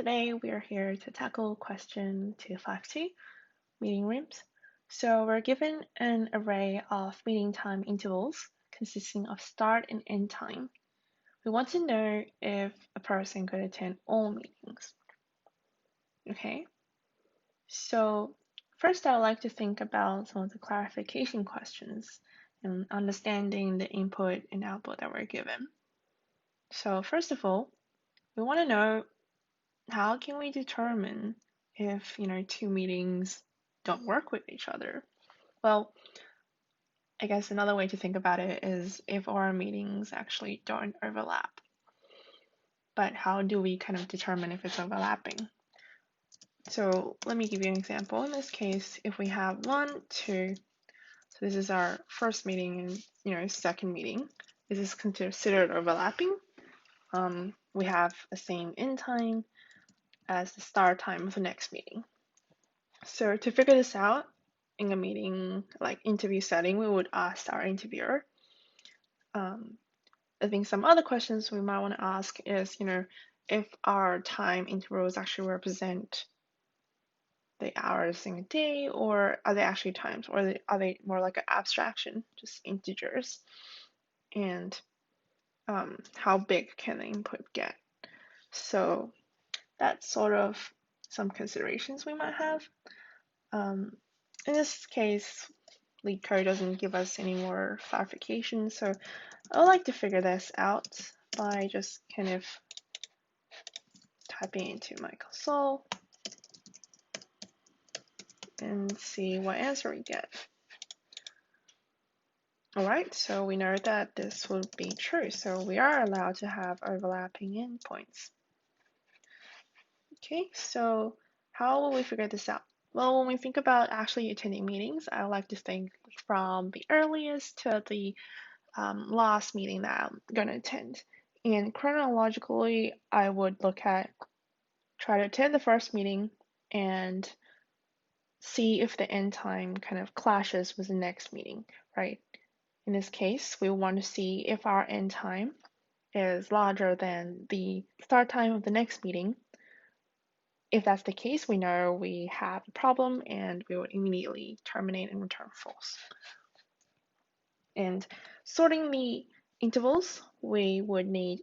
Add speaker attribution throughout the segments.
Speaker 1: Today we are here to tackle question 252, meeting rooms. So we're given an array of meeting time intervals consisting of start and end time. We want to know if a person could attend all meetings. Okay, so first I would like to think about some of the clarification questions and understanding the input and output that we're given. So first of all, we want to know, how can we determine if, two meetings don't work with each other? Well, I guess another way to think about it is if our meetings actually don't overlap. But how do we kind of determine if it's overlapping? So let me give you an example. In this case, if we have 1, 2, so this is our first meeting and, second meeting, this is considered overlapping. We have the same end time as the start time of the next meeting. So to figure this out in a meeting, like interview setting, we would ask our interviewer. I think some other questions we might want to ask is, if our time intervals actually represent the hours in a day, or are they actually times, or are they more like an abstraction, just integers? And how big can the input get? So that's sort of some considerations we might have. In this case, Leetcode doesn't give us any more clarification, so I would like to figure this out by just kind of typing into my console and see what answer we get. Alright, so we know that this will be true, so we are allowed to have overlapping endpoints. Okay, so how will we figure this out? Well, when we think about actually attending meetings, I like to think from the earliest to the last meeting that I'm going to attend. And chronologically, I would try to attend the first meeting and see if the end time kind of clashes with the next meeting, right? In this case, we want to see if our end time is larger than the start time of the next meeting. If that's the case, we know we have a problem and we would immediately terminate and return false. And sorting the intervals, we would need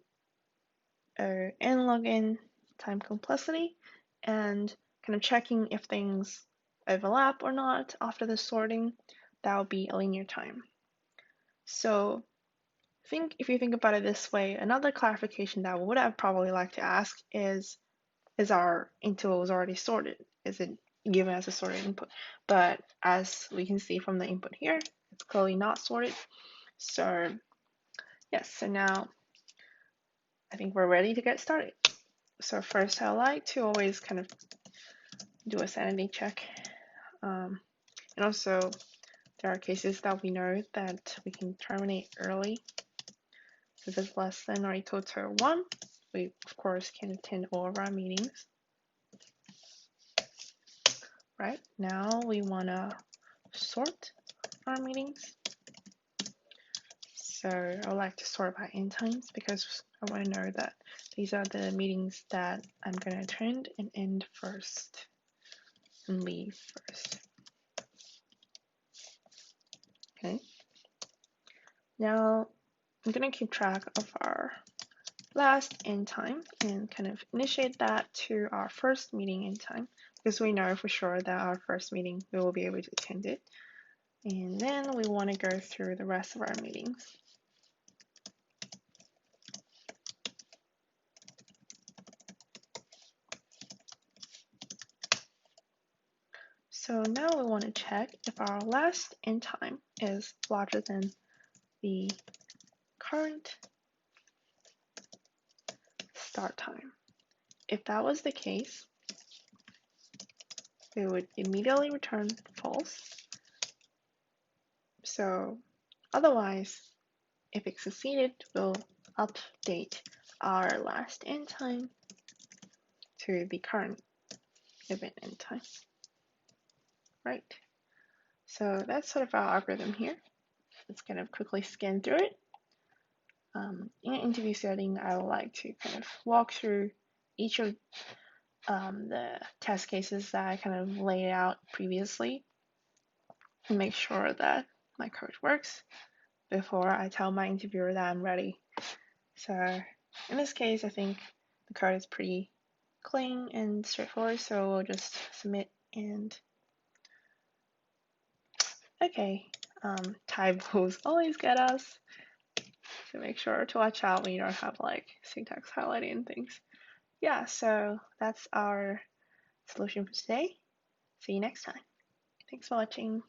Speaker 1: n log n time complexity and kind of checking if things overlap or not after the sorting. That would be a linear time. So if you think about it this way, another clarification that we would have probably like to ask is our intervals already sorted? Is it given as a sorted input? But as we can see from the input here, it's clearly not sorted. So yes, so now I think we're ready to get started. So first, I like to always kind of do a sanity check. And also, there are cases that we know that we can terminate early. So if it's less than or equal to 1, we of course can attend all of our meetings. Right, now we want to sort our meetings. So I would like to sort by end times because I want to know that these are the meetings that I'm going to attend and end first and leave first. Okay. Now I'm going to keep track of our last end time and kind of initiate that to our first meeting end time because we know for sure that our first meeting we will be able to attend it. And then we want to go through the rest of our meetings. So now we want to check if our last end time is larger than the current start time. If that was the case, we would immediately return false. So otherwise, if it succeeded, we'll update our last end time to the current event end time. Right? So that's sort of our algorithm here. Let's kind of quickly scan through it. In an interview setting, I would like to kind of walk through each of the test cases that I kind of laid out previously and make sure that my code works before I tell my interviewer that I'm ready. So in this case, I think the code is pretty clean and straightforward, so we'll just submit and okay. Typos always get us, so make sure to watch out when you don't have like syntax highlighting and things. Yeah, so that's our solution for today. See you next time. Thanks for watching.